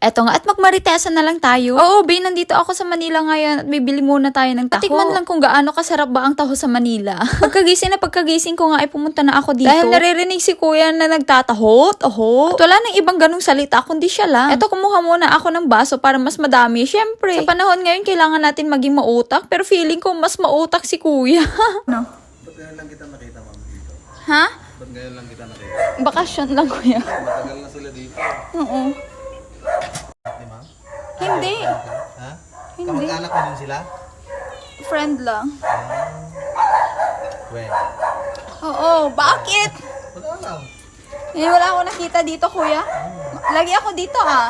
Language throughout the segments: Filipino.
Eto nga, at magmaritesan na lang tayo. Oo, Bay, nandito ako sa Manila ngayon at bibili muna tayo ng taho. Tikman lang kung gaano kasarap ba ang taho sa Manila. Pagkagising ko nga ay pumunta na ako dito. Dahil naririnig si kuya na nagtataho, taho. At wala nang ibang ganong salita kundi siya lang. Eto, kumuha muna ako ng baso para mas madami. Syempre, sa panahon ngayon kailangan natin maging mautak. Pero feeling ko mas mautak si kuya. No? Ba't ngayon lang kita nakita, ma'am, dito? Ha? Ba't ngayon lang kita nakita? Bakasyon lang, kuya. Matagal na sila dito. Oo. Di, ma'am? Hindi. Ha? Hindi. Kamag-anak mo din sila? Friend lang. When? Oo, bakit? Wala lang. Wala ako nakita dito, kuya. Lagi ako dito, ah.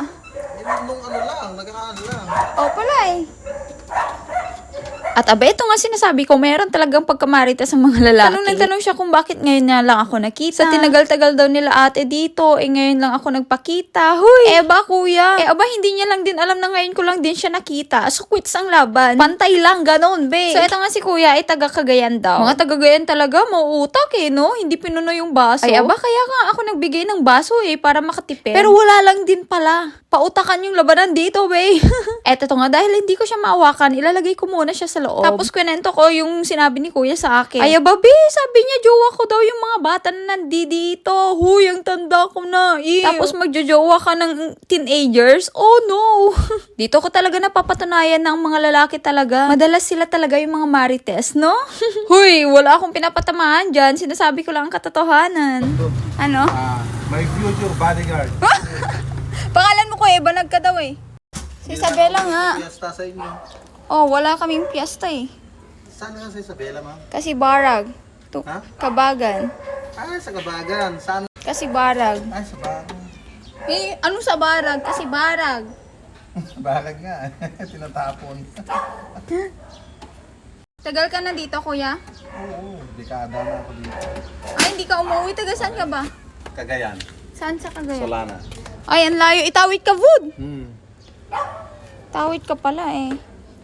Nung ano lang, nagkakaan lang. Oo pala eh. At abe, ito nga sinasabi ko, meron talagang pagkamarites sa mga lalaki. Tanong siya kung bakit ngayon nga lang ako nakita. Sa tinagal-tagal daw nila ate dito, ngayon lang ako nagpakita. Huy! Ba kuya? Aba, hindi niya lang din alam na ngayon ko lang din siya nakita. So, quits ang laban. Pantay lang, ganon, be. So, ito nga si kuya ay taga-Cagayan daw. Mga taga-Cagayan talaga, mauutak no? Hindi pinuno yung baso. Ay, aba, kaya nga ako nagbigay ng baso para makatipid. Pero wala lang din pala. Pautakan yung labanan dito, be. Eto nga, dahil hindi ko siya maawakan, ilalagay ko muna siya sa loob. Tapos kwento ko yung sinabi ni kuya sa akin. Ay, babi, sabi niya, jowa ko daw yung mga bata na nandito. Huy, ang tanda ko na. Tapos magjojowa ka ng teenagers? Oh, no. Dito ko talaga napapatunayan na ang mga lalaki talaga. Madalas sila talaga yung mga marites, no? Huy, wala akong pinapatamaan dyan. Sinasabi ko lang ang katotohanan. Ano? My future bodyguard. Pangalan mo ko, banag ka daw eh. Si Isabela nga. Fiesta sa inyo. Oh, wala kaming piyesta eh. Saan nga sa Isabela, ma'am? Kasi barag. Ha? Kabagan. Ah, sa Kabagan. Saan? Kasi barag. Ay, sa Bagan. Ano sa barag? Kasi barag. Bagan nga. Tinatapon. Tagal ka na dito, kuya? Oo, dekada na ako dito. Ay, hindi ka umuwi. Taga saan ka ba? Cagayan. Saan sa Cagayan? Solana. Ay, ang layo. Itawid ka, Wood. Hmm. Tawid ka pala eh.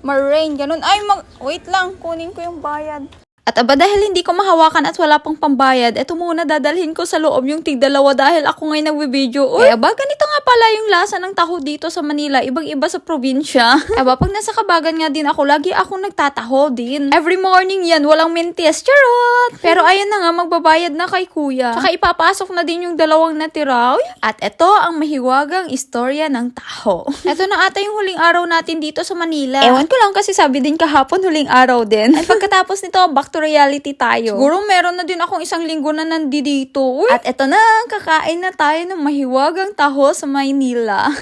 Marrain, ganun. Ay, wait lang. Kunin ko yung bayad. At aba, dahil hindi ko mahawakan at wala pang pambayad, eto muna dadalhin ko sa loob yung tig-dalawa dahil ako ngayon nagbe-video. Uy, aba, ganito nga pala yung lasa ng taho dito sa Manila. Ibang-iba sa probinsya. Aba, pag nasa Kabagan nga din ako, lagi akong nagtataho din. Every morning yan, walang mintis. Charot! Pero ayan na nga, magbabayad na kay kuya. Tsaka ipapasok na din yung dalawang natira. Uy. At eto ang mahiwagang istorya ng taho. Eto na ata yung huling araw natin dito sa Manila. Ewan ko lang kasi sabi din kahapon huling araw din. At pagkatapos nito, back to reality tayo. Siguro meron na din akong isang linggo na nandito. Uy. At eto na, kakain na tayo ng mahiwagang taho sa Maynila.